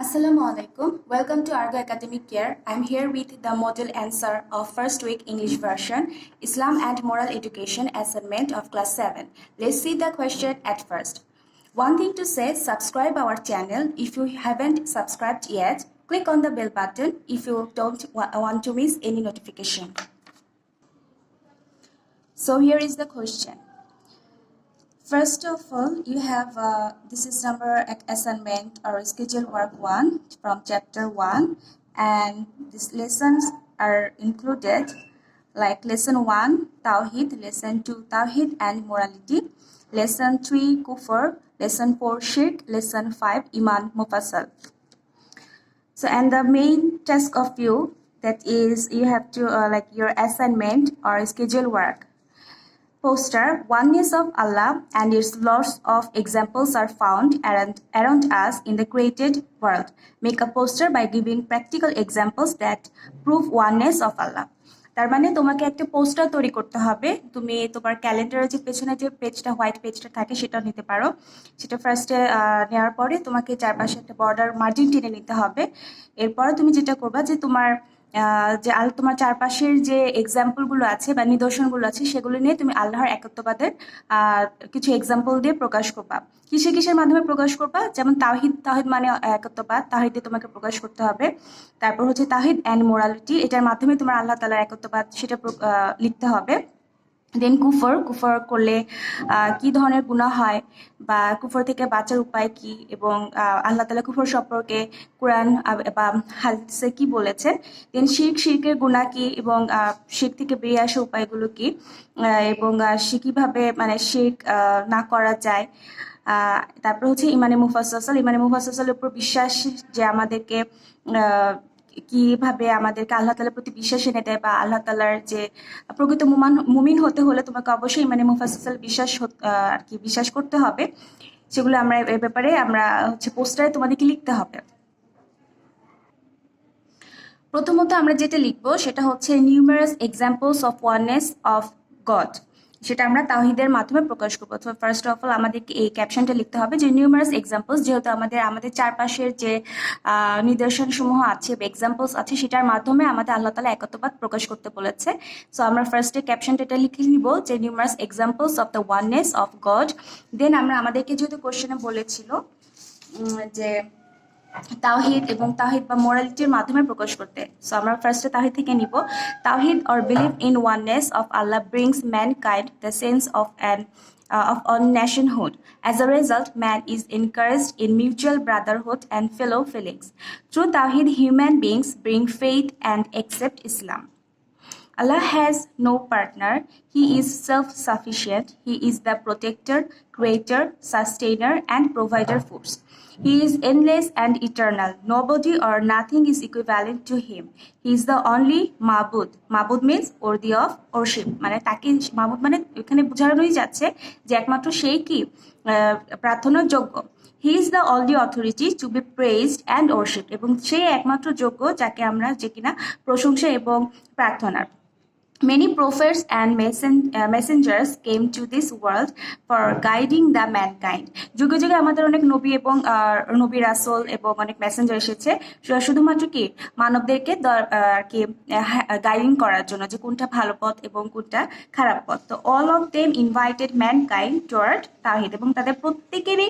Assalamu alaikum. Welcome to Argo Academic Care. I'm here with the model answer of first week English version, Islam and Moral Education assignment of class 7. Let's see the question at first. One thing to say, subscribe our channel. If you haven't subscribed yet, click on the bell button if you don't want to miss any notification. So here is the question. First of all, you have this is number assignment or schedule work 1 from chapter 1, and these lessons are included like lesson 1 Tawhid, lesson 2 Tawhid and morality, lesson 3 Kufr, lesson 4 Shirk, lesson 5 Iman Mufassal. So and the main task of you, that is you have to like your assignment or schedule work. Poster, oneness of Allah and its lots of examples are found around us in the created world. Make a poster by giving practical examples that prove oneness of Allah. তার মানে তোমাকে একটা poster তৈরি করতে হবে। তুমি তোমার ক্যালেন্ডারের যে পেছনে যে পেজটা হোয়াইট পেজটা থাকে সেটা নিতে পারো। সেটা ফার্স্টে নেওয়ার পরে তোমাকে চারপাশে একটা বর্ডার মার্জিন টেনে নিতে হবে। এরপরে তুমি যেটা করবা যে তোমার যে তোমার চারপাশের যে এক্সাম্পলগুলো আছে বা নিদর্শনগুলো আছে সেগুলো নিয়ে তুমি আল্লাহর একত্ববাদের কিছু এক্সাম্পল দিয়ে প্রকাশ করবা। কিসের মাধ্যমে প্রকাশ করবা? যেমন তাওহিদ মানে একত্ববাদ, তাওহিদে তোমাকে প্রকাশ করতে হবে। তারপর হচ্ছে তাওহিদ অ্যান্ড মোরালিটি, এটার মাধ্যমে তোমার আল্লাহ তাআলার একত্ববাদ সেটা লিখতে হবে। দেন কুফর করলে কি ধরনের গুনাহ হয় বা কুফর থেকে বাঁচার উপায় কি, এবং আল্লাহ তাআলা কুফর সম্পর্কে কোরআন বা হাদিসে কি বলেছেন। দেন শিরকের গুনাহ কি এবং শিরক থেকে বেরিয়ে আসার উপায়গুলো কি, এবং সে কিভাবে মানে শিরক না করা যায়। তারপর হচ্ছে ইমানে মুফাসসালের উপর বিশ্বাস, যে আমাদেরকে কিভাবে আমাদেরকে আল্লাহ তাআলার প্রতি বিশ্বাস এনে দেয়, বা আল্লাহ তাআলার যে প্রকৃত মুমিন হতে হলে তোমাকে অবশ্যই ইমানে মুফাসসাল বিশ্বাস করতে হবে। সেগুলো আমরা এর ব্যাপারে আমরা হচ্ছে পোস্টারে তোমাদেরকে লিখতে হবে। প্রথমত আমরা যেটা লিখবো সেটা হচ্ছে numerous examples of oneness of god, সেটা আমরা তাওহীদের মাধ্যমে প্রকাশ করবো। তো ফার্স্ট অফ অল আমাদেরকে এই ক্যাপশনটা লিখতে হবে যে নিউমারাস এক্সাম্পলস, যেহেতু আমাদের চারপাশের যে নিদর্শন সমূহ আছে বা এক্সাম্পলস আছে সেটার মাধ্যমে আমাদের আল্লাহ তাআলা একত্ববাদ প্রকাশ করতে বলেছে। সো আমরা ফার্স্টে ক্যাপশনটা এটা লিখে নিব যে numerous examples of the oneness of God. Then আমাদেরকে যেহেতু কোশ্চেনে বলেছিল যে তাওহীদ বা মোরালিটির মাধ্যমে প্রকাশ করতে, সো আমরা ফার্স্টে তাওহীদ থেকে নিব। তাওহীদ or belief in oneness of Allah brings mankind the sense of nationhood. As a result, man is encouraged in mutual brotherhood and fellow feelings. Through Tawhid, human beings bring faith and accept Islam. Allah has no partner. He is self-sufficient. He is the protector, creator, sustainer, and provider force. He is endless and eternal. Nobody or nothing is equivalent to him. He is the only Ma'bud. Ma'bud means worthy of worship. মানে তাকে মাবুদ মানে এখানে বোঝানোই যাচ্ছে যে একমাত্র সেই কি প্রার্থনার যোগ্য। He is the only authority to be praised and worshipped. এবং সেই একমাত্র যোগ্য যাকে আমরা যে কিনা প্রশংসা এবং প্রার্থনার। Many prophets and messengers came to this world for guiding the mankind. যুগে যুগে আমাদের অনেক নবী এবং নবী রাসূল এবং অনেক মেসেঞ্জার এসেছে শুধুমাত্র কি মানবদেরকে কি গাইডিং করার জন্য, যে কোনটা ভালো পথ এবং কোনটা খারাপ পথ। তো all of them invited mankind toward তাওহীদ, এবং তাদের প্রত্যেকেরই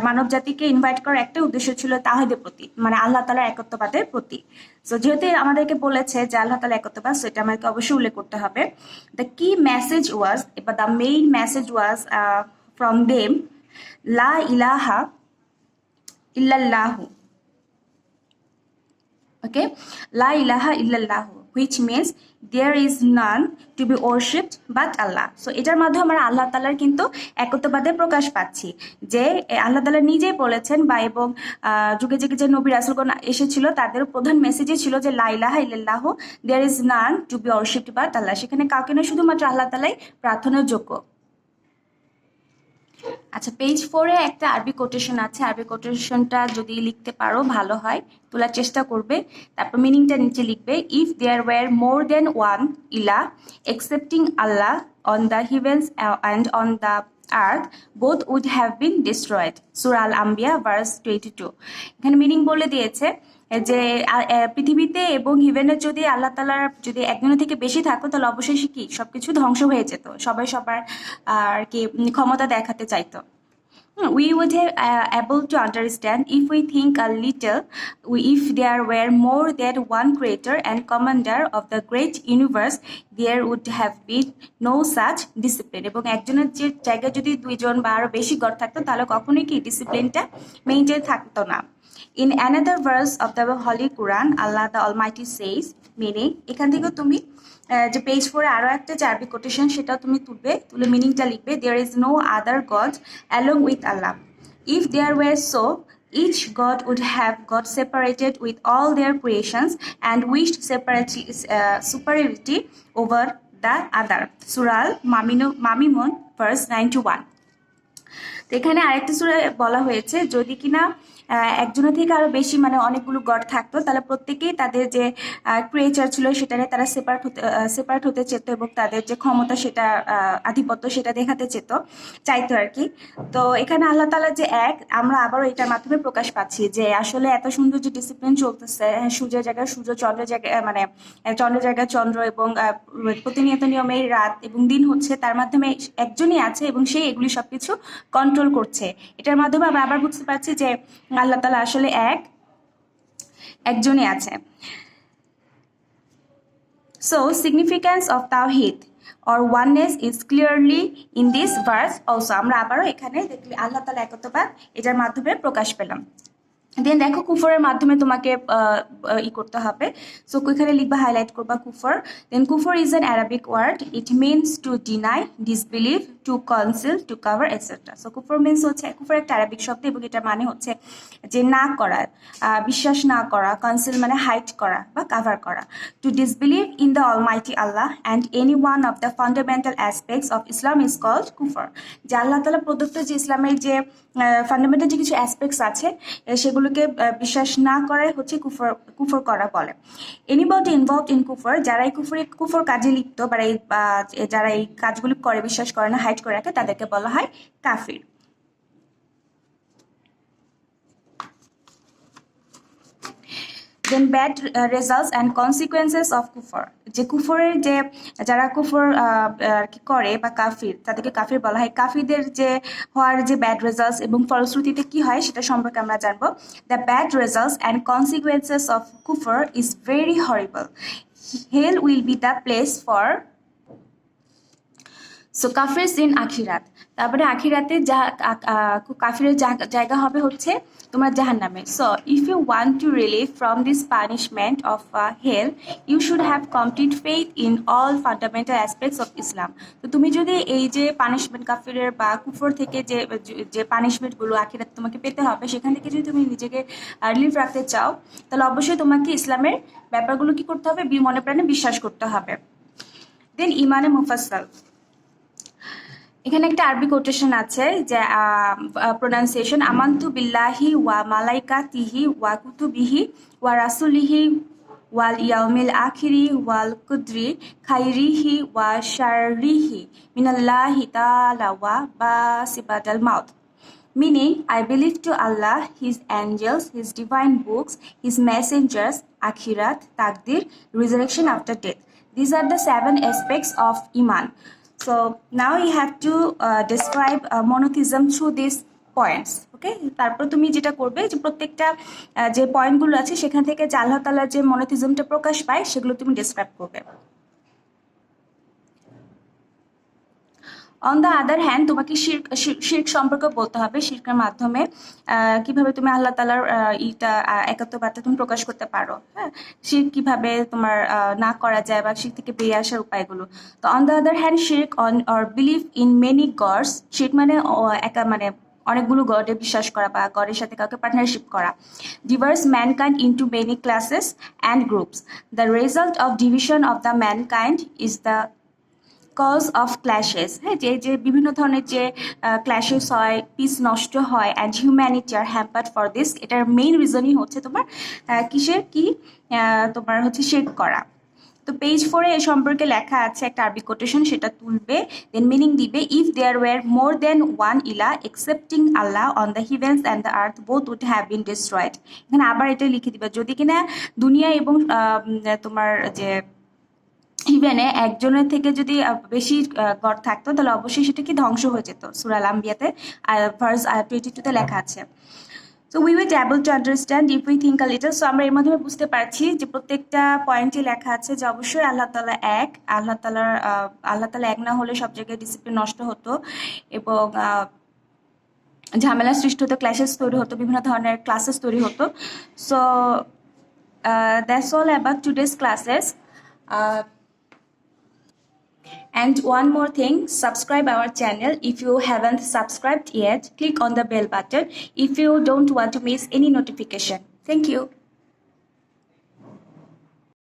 মানব জাতিকে ইনভাইট করার একটা উদ্দেশ্য ছিল তাওহীদের প্রতি, মানে আল্লাহ তাআলার একত্ববাদের প্রতি। সো যেহেতু আমাদেরকে বলেছে যে আল্লাহ তাআলা একত্ববাদ, সেটা আমাদেরকে অবশ্যই উল্লেখ করতে হবে। দ্য কি মেসেজ ওয়াজ, বা the main message was from them লা ইলাহা ইল্লাল্লাহু। Okay, La ilaha illallah, which means there is none to be worshipped but Allah. So এটার মাধ্যমে আমরা আল্লাহ তাআলার কিন্তু একত্ববাদের প্রকাশ পাচ্ছি, যে আল্লাহ তাআলা নিজেই বলেছেন বা এবং যুগে যুগে যে নবী রাসূলগণ এসেছিল তাদের প্রধান মেসেজই ছিল যে লা ইলাহা ইল্লাল্লাহ, there is none to be worshipped but Allah। সেখানে কাউকে না, শুধুমাত্র আল্লাহ তাআলাই প্রার্থনার যোগ্য। আচ্ছা, পেজ 4 এ একটা আরবি কোটেশন আছে। আরবি কোটেশনটা যদি লিখতে পারো ভালো হয়, তোলার চেষ্টা করবে। তারপর মিনিংটা নিচে লিখবে। If there were more than one ইলা excepting Allah on the heavens and on the earth, both would have been destroyed. Surah Al-Anbiya verse 22. এখানে মিনিং বলে দিয়েছে যে পৃথিবীতে এবং হিভেনে যদি আল্লাহ তাআলার যদি একজনের থেকে বেশি থাকতো তাহলে অবশ্যই কি সবকিছু ধ্বংস হয়ে যেত, সবাই সবার আর কি ক্ষমতা দেখাতে চাইতো। We would have able to understand if we think a little, if there were more than one creator and commander of the great universe, there would have been no such discipline. এবং একজনের যে জায়গায় যদি দুইজন বা আরো বেশি god থাকতো তাহলে কখনোই কি ডিসিপ্লিনটা মেইনটেইন থাকতো না। In another verse of the Holy Quran, Allah the Almighty says, meaning এখান থেকে তুমি যে পেজ 4 আরো একটা আরবি কোটেশন সেটা তুমি তুলে মিনিংটা লিখবে, there is no other god along with Allah. If there were so, each god would have got separated with all their creations and wished superiority over the other. Surah Al-Ma'imun verse 91. তো এখানে আরেকটা সূরায় বলা হয়েছে যদি কিনা একজনের থেকে আরো বেশি মানে অনেকগুলো গড থাকতো তাহলে প্রত্যেকেই তাদের যে ক্রিয়েচার ছিল সেটা নিয়ে তারা সেপারেট হতে চেত এবং তাদের যে ক্ষমতা সেটা আধিপত্য সেটা দেখাতে চাইতো আর কি। তো এখানে আল্লাহ তাআলা যে এক, আমরা আবারও এটার মাধ্যমে প্রকাশ পাচ্ছি যে আসলে এত সুন্দর যে ডিসিপ্লিন চলতেছে, সূর্যের জায়গায় সূর্য, চন্দ্রের জায়গায় মানে চন্দ্রের জায়গায় চন্দ্র এবং প্রতিনিয়ত নিয়মে রাত এবং দিন হচ্ছে, তার মাধ্যমে একজনই আছে এবং সেই এগুলি সবকিছু কন্ট্রোল করছে। এটার মাধ্যমে আমরা আবার বুঝতে পারছি যে আল্লাহ তাআলা আসলে একজনই আছে। So significance of Tawhid or oneness is clearly in this verse also. আমরা আবারও এখানে দেখলে আল্লাহ তাআলা একত্ববাদ এটার মাধ্যমে প্রকাশ পেলাম। দেন দেখো কুফরের মাধ্যমে তোমাকে করতে হবে। সো এখানে লিখবা, হাইলাইট করবা কুফর। Then kufr is an Arabic word, it means to deny, disbelieve, to conceal, to cover etcetera. So kufr means হচ্ছে, কুফর একটা অ্যারাবিক শব্দ এবং এটার মানে হচ্ছে যে না করা, বিশ্বাস না করা, কনসিল মানে হাইড করা বা কাভার করা, to disbelieve in the almighty Allah and any one of the fundamental aspects of Islam is called kufr. যে আল্লাহ তাআলা প্রদত্ত যে ইসলামের যে ফান্ডামেন্টাল যে কিছু অ্যাসপেক্টস আছে সেগুলোকে বিশ্বাস না করাই হচ্ছে কুফর করা বলে। এনিবডি ইনভলভড ইন কুফর, যারা এই কুফর কাজে লিপ্ত বা যারা এই কাজগুলি করে, বিশ্বাস করে না, হাইড করে রাখে, তাদেরকে বলা হয় কাফির। Then bad results and consequences of কুফর, যে কুফরের যে যারা কুফর করে বা কাফির, তাদেরকে কাফির বলা হয়। কাফিরদের যে হওয়ার যে ব্যাড রেজাল্টস এবং ফলশ্রুতিতে কি হয় সেটা সম্পর্কে আমরা জানবো। The bad results and consequences of কুফর is very horrible. Hell will be the place for so কাফিরস ইন আখিরাত। তারপরে আখিরাতে কাফিরের জায়গা হবে হচ্ছে তোমার জাহান্নামে। So if you want to relieve from this punishment of hell, you should have complete faith in all fundamental aspects of Islam. তো তুমি যদি এই যে পানিশমেন্ট কাফিরের বা কুফর থেকে যে পানিশমেন্টগুলো আখিরাতে তোমাকে পেতে হবে, সেখান থেকে যদি তুমি নিজেকে রিলিভ রাখতে চাও তাহলে অবশ্যই তোমাকে ইসলামের ব্যাপারগুলো কি করতে হবে, মনে প্রাণে বিশ্বাস করতে হবে। দেন ইমানে মুফাসসাল, এখানে একটা আরবি কোটেশন আছে যে প্রোনাউন্সিয়েশন, আমান্তু বিল্লাহি ওয়া মালাইকাতিহি ওয়া কুতুবিহি ওয়া রাসূলিহি ওয়াল ইয়াউমিল আখিরি ওয়াল কুদরি খাইরিহি ওয়া শাররিহি মিনাল্লাহি তাআলা ওয়া বাসিবাতাল মাউত। Meaning, I believe to Allah, His angels, His divine books, His messengers, Akhirat, Takdir, resurrection after death. These are the 7 aspects of Iman. So now you have to describe monotheism through these points. ওকে, তারপর তুমি যেটা করবে যে প্রত্যেকটা যে পয়েন্টগুলো আছে সেখান থেকে যে আল্লাহ তাআলার যে মনোথিজমটা প্রকাশ পায় সেগুলো তুমি ডেসক্রাইব করবে। অন দ্য আদার হ্যান্ড, তোমাকে শিরক সম্পর্কে বলতে হবে। শিরকের মাধ্যমে কিভাবে তুমি আল্লাহ তাআলার একাত্মবাদটা তুমি প্রকাশ করতে পারো। হ্যাঁ, শিরক কিভাবে তোমার না করা যায় বা শিরক থেকে বেরিয়ে আসার উপায়গুলো। তো on the other hand, shirk on or believe in many gods, শিরক মানে মানে অনেকগুলো গডে বিশ্বাস করা বা গডের সাথে কাউকে পার্টনারশিপ করা। Divides mankind into many classes and groups. The result of division of the mankind is the cause of clashes. হ্যাঁ, যে বিভিন্ন ধরনের যে ক্ল্যাশেস হয়, পিস নষ্ট হয়, and humanity are hampered for this. এটার মেইন রিজনই হচ্ছে তোমার তোমার হচ্ছে শিরক করা। তো পেজ 4 এ সম্পর্কে লেখা আছে একটা আরবি কোটেশন, সেটা তুলবে, দেন মিনিং দিবে। If there were more than one ইলা excepting Allah on the heavens and the earth both would have been destroyed. এখানে আবার এটা লিখে দিবে, যদি কিনা দুনিয়া এবং তোমার যে ইভেনে একজনের থেকে যদি বেশি গড থাকতো তাহলে অবশ্যই সেটা কি ধ্বংস হয়ে যেত। সূরা আল আম্বিয়াতে ভার্স 22 তে লেখা আছে। So we will able to understand if we think a little. So আমরা এর মাধ্যমে বুঝতে পারছি যে প্রত্যেকটা পয়েন্টে লেখা আছে যে অবশ্যই আল্লাহ তাআলা এক। আল্লাহ তাআলা এক না হলে সব জায়গায় ডিসিপ্লিন নষ্ট হতো এবং ঝামেলা সৃষ্টি হতো, ক্ল্যাশেস তৈরি হতো, বিভিন্ন ধরনের ক্লাসেস তৈরি হতো। So that's all about today's classes. And one more thing, subscribe our channel. If you haven't subscribed yet, click on the bell button if you don't want to miss any notification. Thank you.